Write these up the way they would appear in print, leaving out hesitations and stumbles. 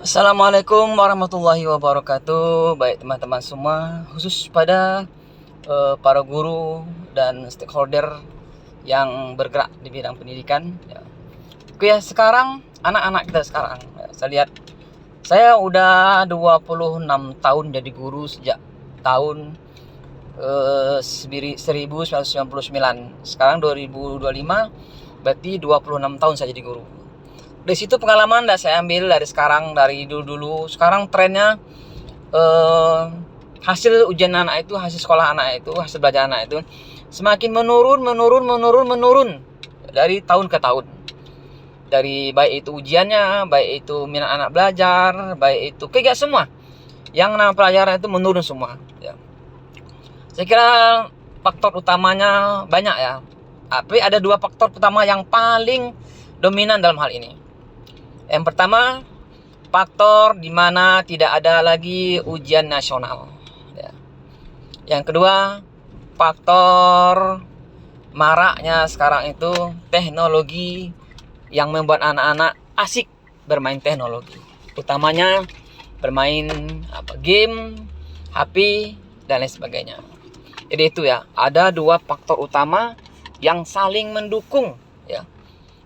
Assalamualaikum warahmatullahi wabarakatuh. Baik teman-teman semua, khusus pada para guru dan stakeholder yang bergerak di bidang pendidikan. Ya. Oke ya, sekarang anak-anak kita sekarang, ya, saya lihat saya udah 26 tahun jadi guru sejak tahun 1999. Sekarang 2025, berarti 26 tahun saya jadi guru. Dari situ pengalaman dah saya ambil dari sekarang, dari dulu-dulu. Sekarang trennya hasil ujian anak itu, hasil sekolah anak itu, hasil belajar anak itu semakin menurun dari tahun ke tahun. Dari baik itu ujiannya, baik itu minat anak belajar, baik itu kegiatan semua. Yang nama pelajaran itu menurun semua. Ya. Saya kira faktor utamanya banyak ya. Tapi ada dua faktor utama yang paling dominan dalam hal ini. Yang pertama, faktor di mana tidak ada lagi ujian nasional. Ya. Yang kedua, faktor maraknya sekarang itu teknologi yang membuat anak-anak asik bermain teknologi. Utamanya bermain game, HP, dan lain sebagainya. Jadi itu ya, ada dua faktor utama yang saling mendukung. Ya.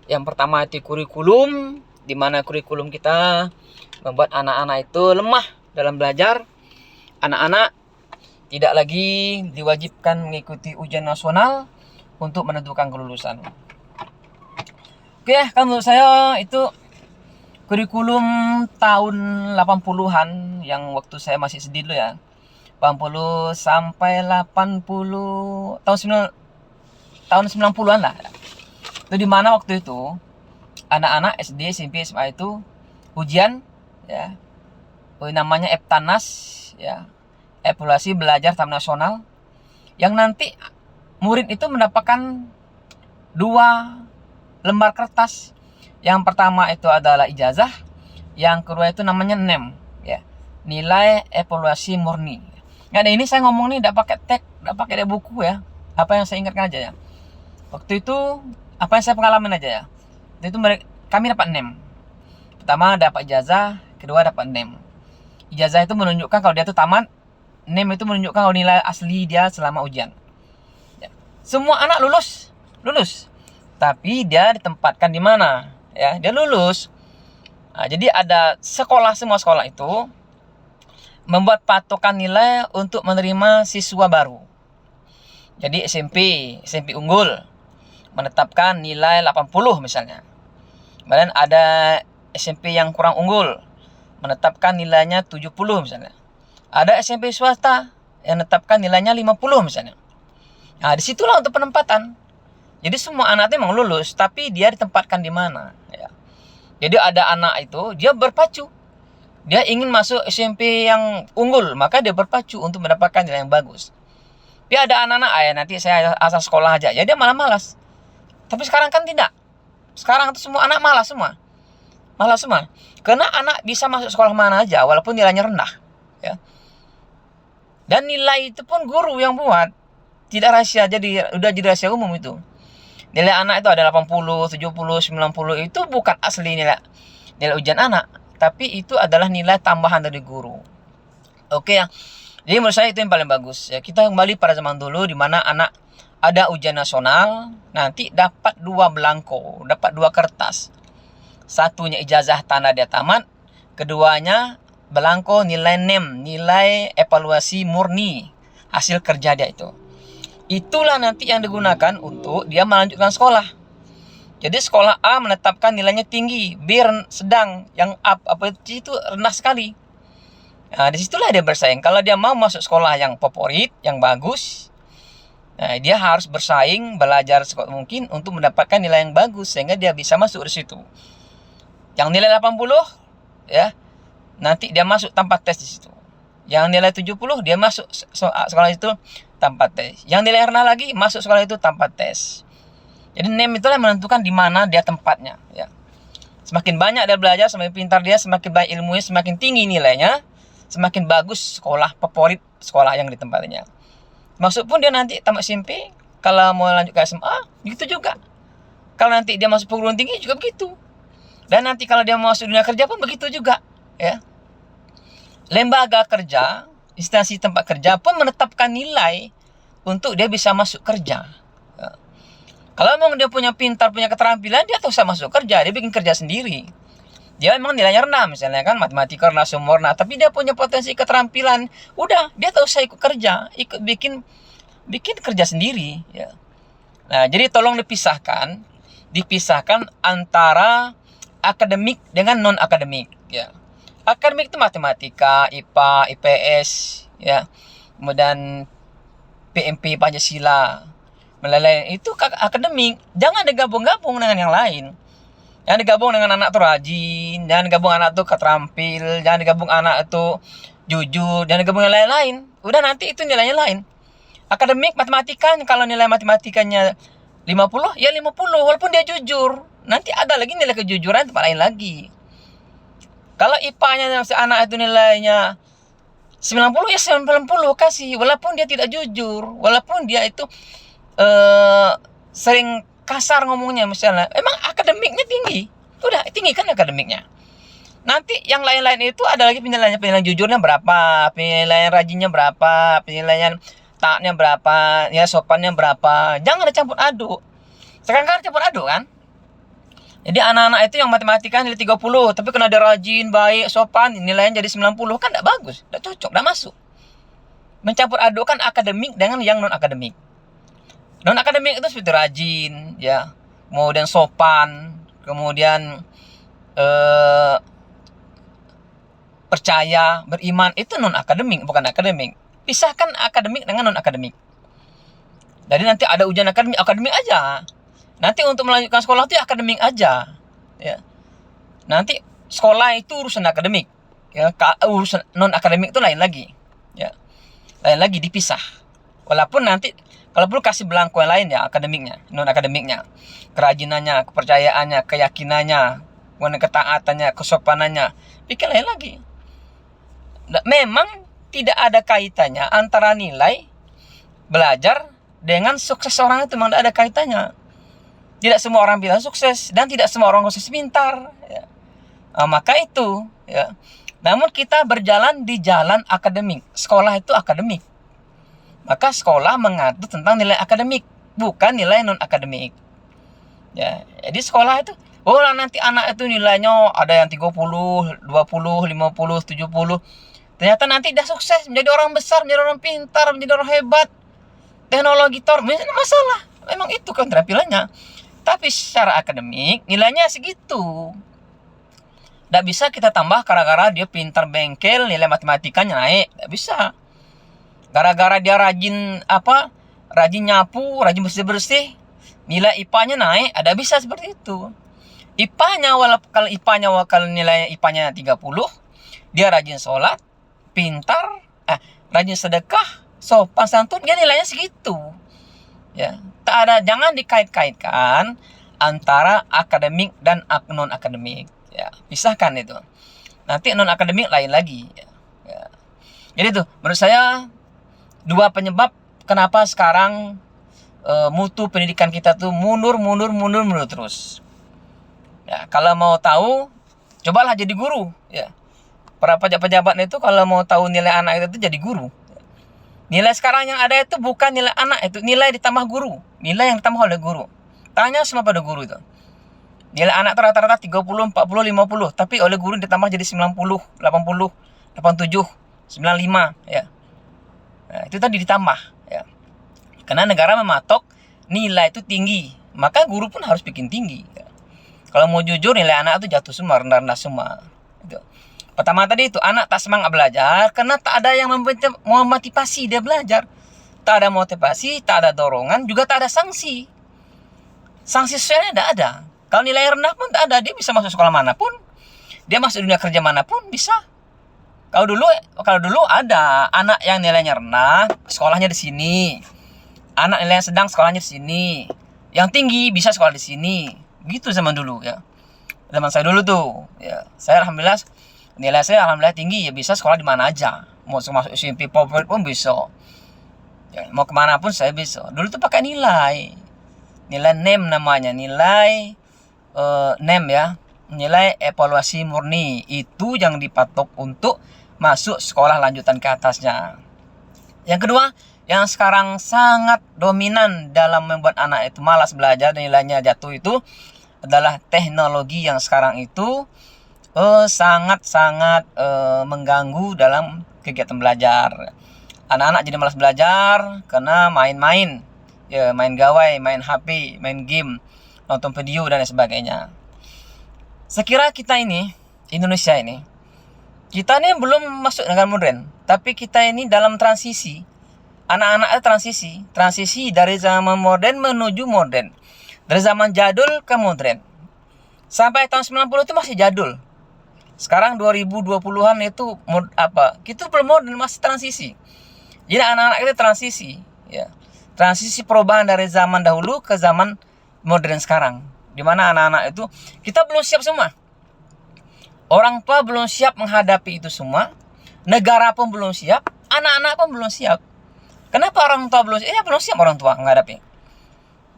Yang pertama itu kurikulum, di mana kurikulum kita membuat anak-anak itu lemah dalam belajar. Anak-anak tidak lagi diwajibkan mengikuti ujian nasional untuk menentukan kelulusan. Oke, kalau menurut saya itu kurikulum tahun 80-an yang waktu saya masih sedih dulu ya. 80 sampai 80 tahun 90-an lah. Itu di mana waktu itu anak-anak SD, SMP, SMA itu ujian ya. Namanya Eptanas ya. Evaluasi belajar tahap nasional yang nanti murid itu mendapatkan dua lembar kertas. Yang pertama itu adalah ijazah, yang kedua itu namanya NEM ya. Nilai evaluasi murni. Nah, ini saya ngomong nih enggak pakai teks, enggak pakai buku ya. Apa yang saya ingatkan aja ya. Waktu itu apa yang saya pengalaman aja ya. Waktu itu kami dapat NEM. Pertama dapat ijazah, kedua dapat NEM. Ijazah itu menunjukkan kalau dia itu tamat, NEM itu menunjukkan kalau nilai asli dia selama ujian. Ya. Semua anak lulus. Tapi dia ditempatkan di mana? Ya, dia lulus. Nah, jadi ada semua sekolah itu membuat patokan nilai untuk menerima siswa baru. Jadi SMP unggul menetapkan nilai 80 misalnya. Kemudian ada SMP yang kurang unggul menetapkan nilainya 70 misalnya. Ada SMP swasta yang menetapkan nilainya 50 misalnya. Nah, disitulah untuk penempatan. Jadi semua anak itu memang lulus, tapi dia ditempatkan di mana ya. Jadi ada anak itu dia berpacu. Dia ingin masuk SMP yang unggul, maka dia berpacu untuk mendapatkan nilai yang bagus. Tapi ada anak-anak nanti saya asal sekolah aja. Ya dia malah malas. Tapi sekarang kan tidak. Sekarang itu semua anak malas semua. Malas semua. Karena anak bisa masuk sekolah mana aja walaupun nilainya rendah ya. Dan nilai itu pun guru yang buat. Tidak rahasia, udah jadi rahasia umum itu. Nilai anak itu ada 80, 70, 90 itu bukan asli nilai ujian anak, tapi itu adalah nilai tambahan dari guru. Oke ya. Jadi menurut saya itu yang paling bagus ya. Kita kembali pada zaman dulu di mana anak ada ujian nasional, nanti dapat dua belangko, dapat dua kertas. Satunya ijazah tanda dia tamat, keduanya belangko nilai NEM, nilai evaluasi murni hasil kerja dia itu. Itulah nanti yang digunakan untuk dia melanjutkan sekolah. Jadi sekolah A menetapkan nilainya tinggi, B sedang, yang itu rendah sekali. Nah, disitulah dia bersaing. Kalau dia mau masuk sekolah yang favorit, yang bagus, nah, dia harus bersaing, belajar sekuat mungkin untuk mendapatkan nilai yang bagus sehingga dia bisa masuk di situ. Yang nilai 80 ya, nanti dia masuk tanpa tes di situ. Yang nilai 70 dia masuk sekolah itu tanpa tes. Yang nilai rendah lagi masuk sekolah itu tanpa tes. Jadi NEM itulah yang menentukan di mana dia tempatnya ya. Semakin banyak dia belajar, semakin pintar dia, semakin banyak ilmunya, semakin tinggi nilainya, semakin bagus sekolah favorit sekolah yang ditempatinya. Maksud pun dia nanti tamat SMP, kalau mau lanjut ke SMA, begitu juga. Kalau nanti dia masuk perguruan tinggi juga begitu. Dan nanti kalau dia mau masuk dunia kerja pun begitu juga. ya. Lembaga kerja, instansi tempat kerja pun menetapkan nilai untuk dia bisa masuk kerja. Ya. Kalau memang dia punya pintar, punya keterampilan, dia tuh bisa masuk kerja, dia bikin kerja sendiri. Dia memang nilainya rendah, misalnya kan matematika rendah, semua rendah, tapi dia punya potensi keterampilan, udah dia tak usah ikut kerja, ikut bikin kerja sendiri, ya. Nah, jadi tolong dipisahkan antara akademik dengan non akademik, ya. Akademik itu matematika, IPA, IPS, ya. Kemudian PMP Pancasila, meleleh itu akademik. Jangan digabung-gabung dengan yang lain. Jangan digabung dengan anak tuh rajin, jangan digabung anak tuh keterampil, jangan digabung anak itu jujur, jangan digabung yang lain-lain. Udah nanti itu nilainya lain. Akademik matematika, kalau nilai matematikanya 50, ya 50 walaupun dia jujur. Nanti ada lagi nilai kejujuran tempat lain lagi. Kalau IPA-nya anak itu nilainya 90, ya 90 kasih, walaupun dia tidak jujur, walaupun dia itu sering kasar ngomongnya misalnya. Emang akademiknya tinggi. Udah, tinggikan akademiknya. Nanti yang lain-lain itu ada lagi penilaian jujurnya berapa, penilaian rajinnya berapa, penilaian taatnya berapa, ya sopannya berapa. Jangan dicampur aduk. Sekarang kan campur aduk kan. Jadi anak-anak itu yang matematika nilai 30, tapi kena dia rajin, baik, sopan, nilainya jadi 90, kan tidak bagus, tidak cocok, tidak masuk. Mencampur adukkan akademik dengan yang non akademik. Non akademik itu seperti rajin, ya, kemudian sopan, kemudian percaya, beriman, itu non akademik, bukan akademik. Pisahkan akademik dengan non akademik. Jadi nanti ada ujian akademik aja. Nanti untuk melanjutkan sekolah itu akademik aja, ya. Nanti sekolah itu urusan akademik, ya. Urusan non akademik itu lain lagi, ya. Lain lagi, dipisah. Walaupun nanti kalau perlu kasih belangko yang lain, ya, akademiknya, non akademiknya, kerajinannya, kepercayaannya, keyakinannya, ketaatannya, kesopanannya, bikin lain lagi. Memang tidak ada kaitannya antara nilai belajar dengan sukses orang itu, memang tidak ada kaitannya. Tidak semua orang bisa sukses dan tidak semua orang sukses pintar, ya. Nah, maka itu, ya. Namun kita berjalan di jalan akademik. Sekolah itu akademik. Maka sekolah mengatur tentang nilai akademik, bukan nilai non akademik. Ya, jadi sekolah itu, oh nanti anak itu nilainya ada yang 30, 20, 50, 70. Ternyata nanti dia sukses, menjadi orang besar, menjadi orang pintar, menjadi orang hebat, teknologi masalah. Memang itu kan keterampilannya. Tapi secara akademik nilainya segitu. Tidak bisa kita tambah gara-gara dia pintar bengkel, nilai matematikanya naik. Tidak bisa. Gara-gara dia rajin nyapu, rajin bersih-bersih, nilai IPA-nya naik. Ada bisa seperti itu. Kalau nilai IPA-nya 30, dia rajin sholat, pintar, rajin sedekah, sopan santun, dia nilainya segitu. Ya, jangan dikait-kaitkan antara akademik dan non akademik. Ya, pisahkan itu. Nanti non akademik lain lagi. Ya. Jadi tuh, menurut saya dua penyebab kenapa sekarang mutu pendidikan kita tuh mundur terus. Ya, kalau mau tahu, cobalah jadi guru. Ya. Para pejabat-pejabat itu kalau mau tahu nilai anak itu jadi guru. Nilai sekarang yang ada itu bukan nilai anak, itu nilai ditambah guru. Nilai yang ditambah oleh guru. Tanya semua pada guru itu. Nilai anak itu rata-rata 30, 40, 50. Tapi oleh guru ditambah jadi 90, 80, 87, 95. Ya. Nah, itu tadi ditambah. Ya. Karena negara mematok nilai itu tinggi. Maka guru pun harus bikin tinggi. Ya. Kalau mau jujur, nilai anak itu jatuh semua, rendah-rendah semua. Itu. Pertama tadi itu, anak tak semangat belajar karena tak ada yang memotivasi dia belajar. Tak ada motivasi, tak ada dorongan, juga tak ada sanksi. Sanksi sosialnya tidak ada. Kalau nilai rendah pun tak ada, dia bisa masuk sekolah manapun. Dia masuk dunia kerja manapun, bisa. Kalau dulu ada anak yang nilainya rendah, sekolahnya di sini. Anak nilainya sedang, sekolahnya di sini. Yang tinggi bisa sekolah di sini. Gitu zaman dulu, ya. Zaman saya dulu tuh, ya. Saya alhamdulillah nilai saya alhamdulillah tinggi, ya bisa sekolah di mana aja. Mau masuk SMP favorit pun bisa. Ya, mau kemana pun saya bisa. Dulu tuh pakai nilai NEM namanya, nilai NEM, ya. nilai evaluasi murni. Itu yang dipatok untuk masuk sekolah lanjutan ke atasnya. Yang kedua, yang sekarang sangat dominan dalam membuat anak itu malas belajar dan nilainya jatuh itu adalah teknologi yang sekarang itu sangat-sangat mengganggu dalam kegiatan belajar. Anak-anak jadi malas belajar karena main-main, ya, main gawai, main HP, main game, nonton video dan lain sebagainya. Sekira kita ini, Indonesia ini, kita ini belum masuk negara modern, tapi kita ini dalam transisi. Anak-anak transisi dari zaman modern menuju modern. Dari zaman jadul ke modern. Sampai tahun 90 itu masih jadul. Sekarang 2020-an itu Kita belum modern, masih transisi. Jadi anak-anak itu transisi, ya. Transisi perubahan dari zaman dahulu ke zaman modern sekarang. Di mana anak-anak itu kita belum siap semua. Orang tua belum siap menghadapi itu semua. Negara pun belum siap, anak-anak pun belum siap. Kenapa orang tua belum siap? Ya belum siap orang tua menghadapi.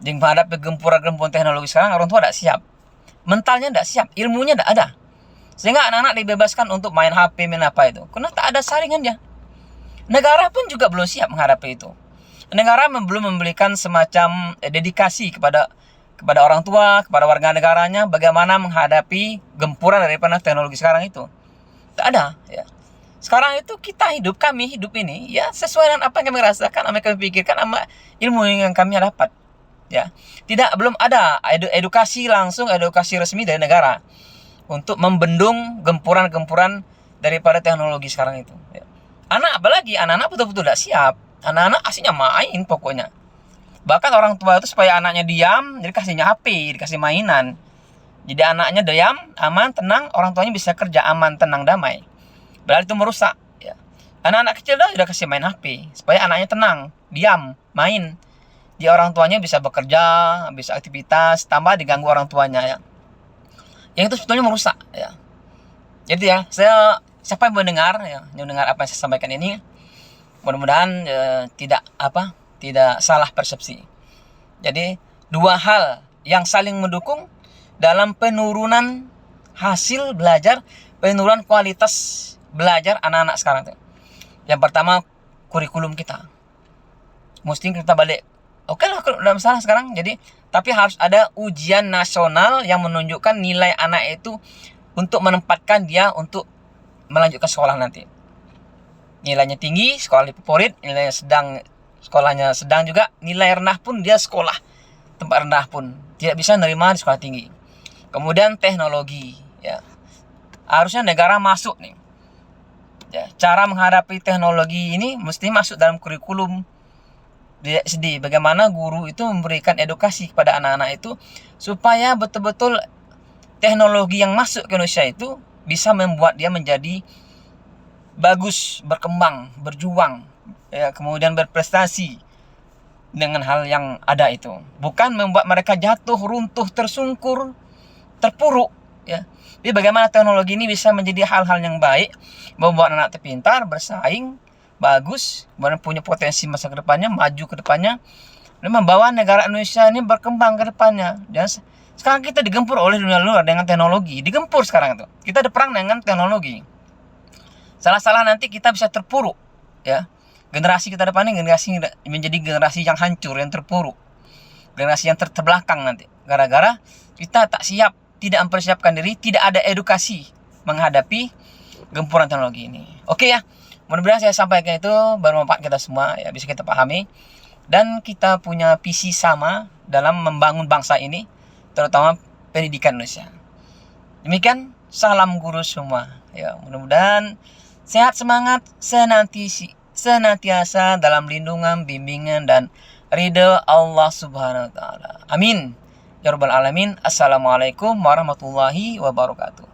Jadi menghadapi gempuran-gempuran teknologi sekarang, orang tua tidak siap. Mentalnya tidak siap, ilmunya tidak ada. Sehingga anak-anak dibebaskan untuk main HP, main apa itu. Karena tak ada saringannya. Negara pun juga belum siap menghadapi itu. Negara belum memberikan semacam dedikasi kepada orang tua, kepada warga negaranya, bagaimana menghadapi gempuran daripada teknologi sekarang itu. Tak ada, ya. Sekarang itu kami hidup ini, ya, sesuai dengan apa yang kami rasakan, apa yang kami pikirkan, sama ilmu yang kami dapat. Ya, belum ada edukasi resmi dari negara untuk membendung gempuran-gempuran daripada teknologi sekarang itu. Ya. Anak-anak betul-betul tidak siap. Anak-anak aslinya main pokoknya. Bahkan orang tua itu supaya anaknya diam, jadi kasihnya HP, dikasih mainan. Jadi anaknya diam, aman, tenang, orang tuanya bisa kerja aman, tenang, damai. Berarti itu merusak. Ya. Anak-anak kecil sudah kasih main HP, supaya anaknya tenang, diam, main. Jadi orang tuanya bisa bekerja, bisa aktivitas, tambah diganggu orang tuanya. Ya. Yang itu sebetulnya merusak. Ya. Jadi ya, siapa yang mendengar apa yang saya sampaikan ini, mudah-mudahan tidak salah persepsi. Jadi dua hal yang saling mendukung dalam penurunan hasil belajar, penurunan kualitas belajar anak-anak sekarang itu. Yang pertama, kurikulum kita. Mesti kita balik. Oke lah, tidak masalah sekarang. Jadi, tapi harus ada ujian nasional yang menunjukkan nilai anak itu untuk menempatkan dia untuk melanjutkan sekolah nanti. Nilainya tinggi, sekolah favorit, nilainya sedang, sekolahnya sedang juga, nilai rendah pun dia sekolah tempat rendah pun tidak bisa menerima di sekolah tinggi. Kemudian teknologi, ya. Harusnya negara masuk nih. Ya, cara menghadapi teknologi ini mesti masuk dalam kurikulum SD. Bagaimana guru itu memberikan edukasi kepada anak-anak itu supaya betul-betul teknologi yang masuk ke Indonesia itu bisa membuat dia menjadi bagus, berkembang, berjuang, ya, kemudian berprestasi dengan hal yang ada itu. Bukan membuat mereka jatuh, runtuh, tersungkur, terpuruk, ya. Jadi bagaimana teknologi ini bisa menjadi hal-hal yang baik, membuat anak terpintar, bersaing, bagus, punya potensi masa ke depannya, maju ke depannya, dan membawa negara Indonesia ini berkembang ke depannya. Dan sekarang kita digempur oleh dunia luar dengan teknologi, digempur sekarang itu. Kita ada perang dengan teknologi. Salah-salah nanti kita bisa terpuruk, ya. Generasi kita depan ini menjadi generasi yang hancur, yang terpuruk, generasi yang terbelakang nanti, gara-gara kita tak siap, tidak mempersiapkan diri, tidak ada edukasi menghadapi gempuran teknologi ini. Oke ya, mudah-mudahan saya sampaikan itu bermanfaat kita semua, ya, bisa kita pahami, dan kita punya visi sama dalam membangun bangsa ini, terutama pendidikan Indonesia. Demikian, salam guru semua. Ya, mudah-mudahan sehat, semangat, senantiasa dalam lindungan, bimbingan, dan ridha Allah Subhanahu wa Ta'ala. Amin. Ya Rabbal Alamin. Assalamualaikum warahmatullahi wabarakatuh.